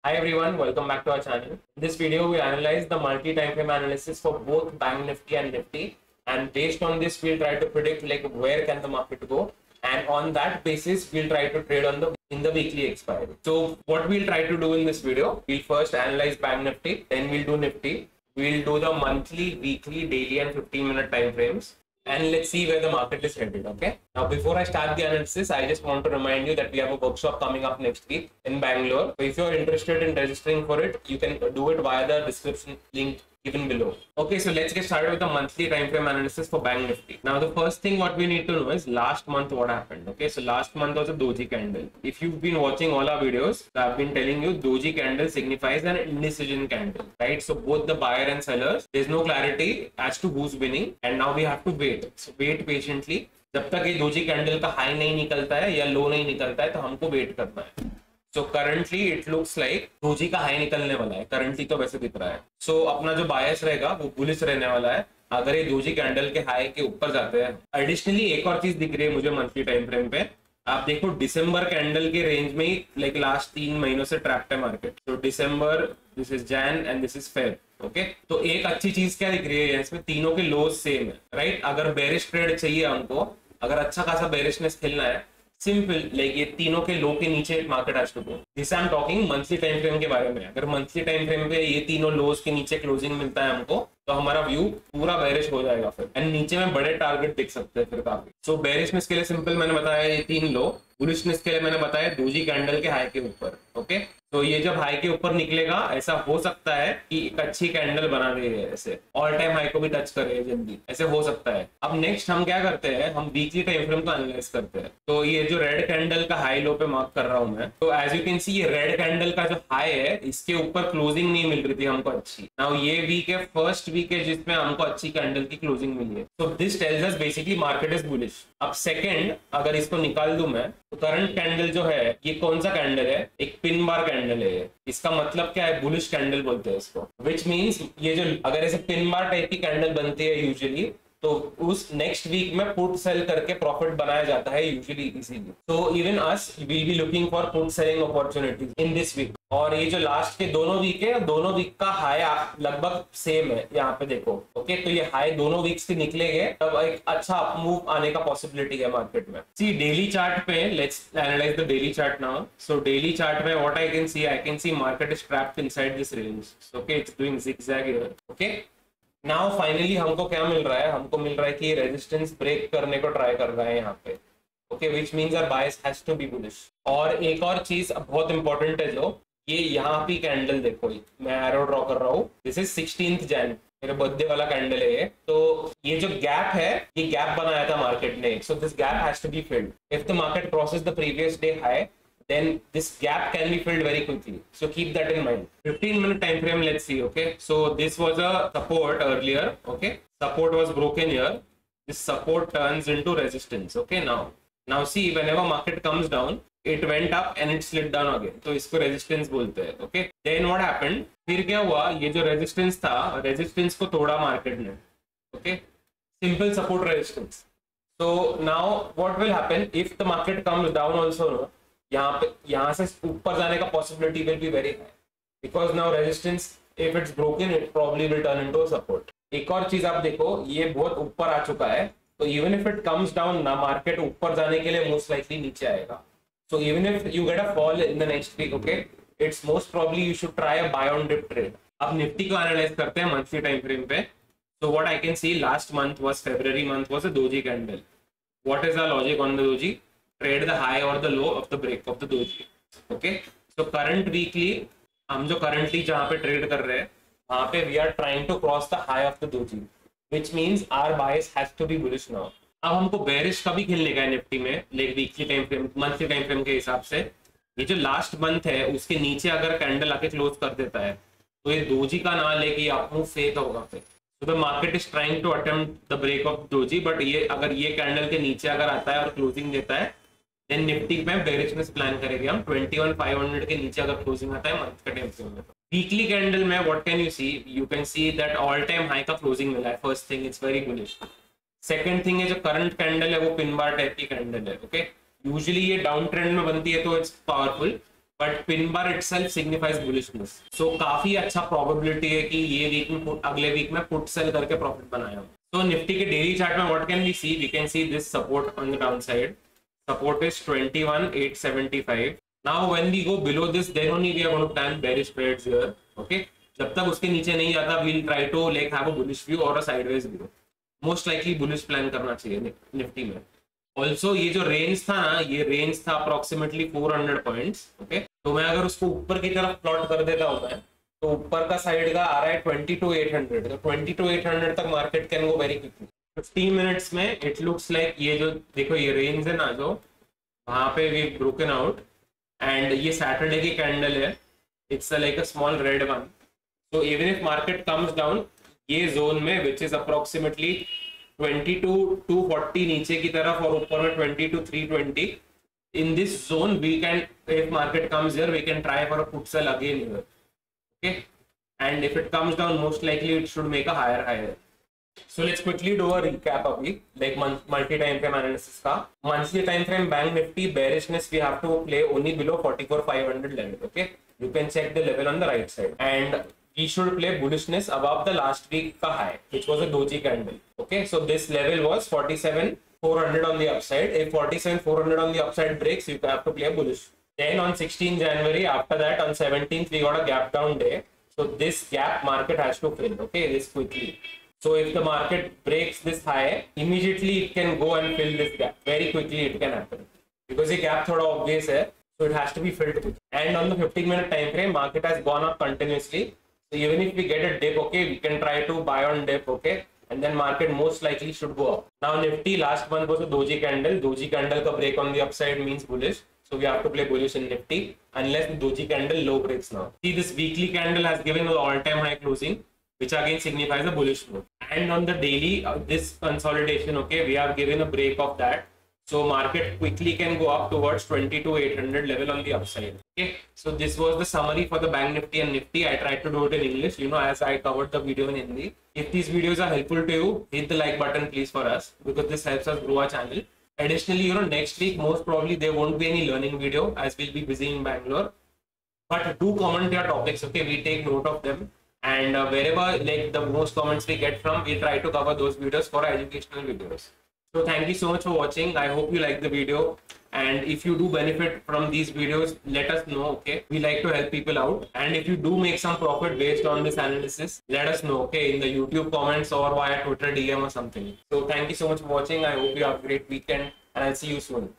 Hi everyone, welcome back to our channel. In this video, we analyze the multi-time frame analysis for both Bank Nifty and Nifty, and based on this, we'll try to predict like where can the market go, and on that basis, we'll try to trade on the in the weekly expiry. So what we'll try to do in this video, we'll first analyze Bank Nifty, then we'll do Nifty. We'll do the monthly, weekly, daily, and 15-minute time frames. And let's see where the market is headed. Okay, now before I start the analysis, I just want to remind you that we have a workshop coming up next week in Bangalore. So if you're interested in registering for it, you can do it via the description link given below. Okay, so let's get started with the monthly time frame analysis for Bank Nifty. Now the first thing what we need to know is last month what happened. Okay, so last month was a doji candle. If you've been watching all our videos, I've been telling you doji candle signifies an indecision candle, right? So both the buyer and sellers, there's no clarity as to who's winning, and now we have to wait. So wait patiently. जब तक ये doji candle का high नहीं निकलता है या लो नहीं निकलता है तो हमको वेट करना है. So currently it looks like doji का हाई निकलने वाला है. Currently तो वैसे दिख रहा है. So अपना जो बायस रहेगा वो बुलिश रहने वाला है अगर ये दोजी कैंडल के हाई के ऊपर जाते हैं. एडिशनली एक और चीज दिख रही है मुझे मंथली टाइम फ्रेम पे. आप देखो दिसंबर कैंडल के रेंज में ही लाइक लास्ट 3 महीनों से ट्रैप्ड है मार्केट. तो December, this is Jan and this is Feb. Okay, तो एक अच्छी चीज क्या दिख रही है इसमें, तीनों के लोज सेम है, राइट? अगर बेरिश ट्रेड चाहिए हमको, अगर अच्छा खासा बेरिशनेस खेलना है, सिंपल लाइक ये तीनों के लो के नीचे market has to go. This I am talking monthly time frame के बारे में. अगर मंथली टाइम फ्रेम पे ये तीनों लोज के नीचे क्लोजिंग मिलता है हमको, तो हमारा व्यू पूरा बेरिश हो जाएगा फिर, एंड नीचे में बड़े टारगेट दिख सकते हैं फिर काफी. सो बेरिशनेस के लिए सिंपल मैंने बताया ये 3 लो, बुलिशनेस के लिए मैंने बताया दोजी कैंडल के हाई के ऊपर. ओके, तो ये जब हाई के ऊपर निकलेगा ऐसा हो सकता है कि एक अच्छी कैंडल बना दे, ऐसे ऑल टाइम हाई को भी टच करे जल्दी, ऐसे हो सकता है. अब नेक्स्ट हम क्या करते हैं, हम वीकली टाइम फ्रेम को एनालाइज करते हैं. तो ये जो रेड कैंडल का हाई लो पे मार्क कर रहा हूं मैं, तो एज यू कैन सी ये रेड कैंडल का जो हाई है इसके ऊपर क्लोजिंग नहीं मिल रही थी हमको अच्छी. नाउ ये वीक है, फर्स्ट वीक है जिसमें हमको अच्छी कैंडल की क्लोजिंग मिली है. तो this tells us basically market is bullish. अब सेकंड अगर इसको निकाल दूं मैं, तो करंट कैंडल जो है ये कौन सा कैंडल है, एक पिन बार कैंडल है. इसका मतलब क्या है, बुलिश कैंडल बोलते हैं इसको. विच मींस ये जो अगर ऐसे पिन बार टाइप की कैंडल बनती है यूजुअली, तो उस नेक्स्ट वीक में पुट सेल करके प्रॉफिट बनाया जाता है यूजुअली इजीली. तो even us will be looking for put selling opportunities in this week. और ये जो लास्ट के दोनों वीक है, दोनों वीक का हाई लगभग सेम है यहाँ पे देखो. ओके, तो ये हाई दोनों वीक्स के निकलेंगे तब एक अच्छा अप मूव आने का पॉसिबिलिटी है मार्केट में. सी डेली चार्ट पे, let's analyze the daily chart now. So daily chart में what I can see market is trapped inside this range. Okay, it's doing zigzag here. Okay, now finally हमको क्या मिल रहा है, हमको मिल रहा है कि रेजिस्टेंस ब्रेक करने को ट्राई कर रहा है यहाँ पे. Okay, which means our bias has to be bullish. और एक और चीज बहुत इंपॉर्टेंट है, जो ये यहाँ पे कैंडल देखो, मैं एरो ड्रॉ कर रहा हूँ. दिस इज 16th जैन, मेरे बर्थडे वाला कैंडल है ये. तो ये जो गैप है, ये गैप बनाया था मार्केट ने. So this gap has to be filled. If the market crosses the previous day high, then this gap can be filled very quickly. So keep that in mind. 15-minute time frame, let's see. Okay, so this was a support earlier. Okay, support was broken here. This support turns into resistance. Okay, now see, whenever market comes down, it went up and it slid down again. तो इसको resistance बोलते हैं. Okay, then what happened? फिर क्या हुआ, ये जो resistance था, resistance को तोड़ा market ने. Okay, simple support resistance. So now what will happen if the market comes down also? No? यहाँ से ऊपर जाने का possibility will be very high, because now resistance if it's broken it probably will turn into support. एक और चीज आप देखो, ये बहुत ऊपर आ चुका है, तो even if it comes down ना, मार्केट ऊपर जाने के लिए मोस्ट लाइकली नीचे आएगा. So even if you get a fall in the next week, okay, it's most probably you should try a buy on dip trade. अब निफ्टी को analyse करते हैं मंथली टाइम फ्रेम पे. So what I can see, last month was February month was a doji candle. What is the logic on the doji? Trade the high or the low of the break of the doji. Okay, so current weekly हम जो currently जहाँ पे trade कर रहे हैं वहाँ पे we are trying to cross the high of the doji, which means our bias has to be bullish now. अब हमको bearish का भी खेलने का है निफ्टी में, लेकिन weekly time frame, monthly time frame के हिसाब से. ये जो लास्ट मंथ है उसके नीचे अगर कैंडल आके क्लोज कर देता है, तो ये दोजी का ना लेके अपना फेक होगा फिर. So the market is trying to attempt the break of doji, but ये अगर ये कैंडल के नीचे अगर आता है और क्लोजिंग देता है, देन निफ्टी में बेरिशनेस प्लान करेंगे हम. 21,500 के नीचे अगर क्लोजिंग आता है मंथ का टाइम फ्रेम में. वीकली कैंडल में what can you can see that all time high का क्लोजिंग मिला है. First thing, it's very bullish. Second thing है, जो करंट कैंडल है वो पिन बार टाइप की कैंडल है. ओके, यूजुअली ये डाउन ट्रेंड में बनती है तो it's powerful, but pin bar itself signifies bullishness. So काफी अच्छा प्रोबेबिलिटी है कि ये वीक में अगले वीक में पुट सेल करके प्रॉफिट बनाया. तो निफ्टी के डेली चार्ट में what can we see? We can see this support on the down side. Support is 21,875. Now when we go below this then only we are going to plan bearish trades here. Okay, जब तक उसके नीचे नहीं जाता we will try to like have a bullish view और a sideways view. Most likely bullish plan करना चाहिए Nifty में. ऑल्सो ये जो रेंज था ना, ये रेंज था अप्रोक्सीमेटली 400 पॉइंट्स. ओके, तो मैं अगर उसको ऊपर की तरफ प्लॉट कर देता हूँ मैं, तो ऊपर का साइड का आ रहा है 22,800. तो 22,800 तक market can go very quickly. 15 minutes में इट लुक्स लाइक ये जो देखो ये रेंज है ना, जो वहां पे वी ब्रोकन आउट एंड ये सैटरडे की कैंडल है. It's like a small red one. So even if market comes down, ये जोन में which is approximately 22,240 नीचे की तरफ और ऊपर में 22,320, in this zone we can, if market comes here, we can try for a put sell again here. Okay, and if it comes down, most likely it should make a higher higher. So let's quickly do a recap अभी, like multi time frame analysis का. Monthly time frame bank nifty bearishness we have to play only below 44,500 level. Okay, you can check the level on the right side, and we should play bullishness above the last week ka high, which was a doji candle. Okay, so this level was 47,400 on the upside. If 47,400 on the upside breaks, you have to play bullish. Then on 16 January, after that on 17th, we got a gap down day. So this gap market has to fill. Okay, this quickly. So if the market breaks this high, immediately it can go and fill this gap. Very quickly it can happen. Because the gap thoda obvious hai, so it has to be filled. And on the 15-minute time frame, market has gone up continuously. So even if we get a dip, okay, we can try to buy on dip, okay, and then market most likely should go up. Now Nifty last month was a doji candle. Doji candle ka break on the upside means bullish. So we have to play bullish in Nifty unless the doji candle low breaks now. See, this weekly candle has given an all-time high closing, which again signifies a bullish move. And on the daily, this consolidation, okay, we have given a break of that. So market quickly can go up towards 22,800 level on the upside. Okay, so this was the summary for the Bank Nifty and Nifty. I tried to do it in English, you know, as I covered the video in Hindi. If these videos are helpful to you, hit the like button please for us, because this helps us grow our channel. Additionally, you know, next week most probably there won't be any learning video as we'll be busy in Bangalore. But do comment your topics, okay? We take note of them, and wherever like the most comments we get from, we try to cover those videos for educational videos. So thank you so much for watching. I hope you like the video, and if you do benefit from these videos, let us know. Okay, we like to help people out, and if you do make some profit based on this analysis, let us know, okay, in the YouTube comments or via Twitter DM or something. So thank you so much for watching. I hope you have a great weekend, and I'll see you soon.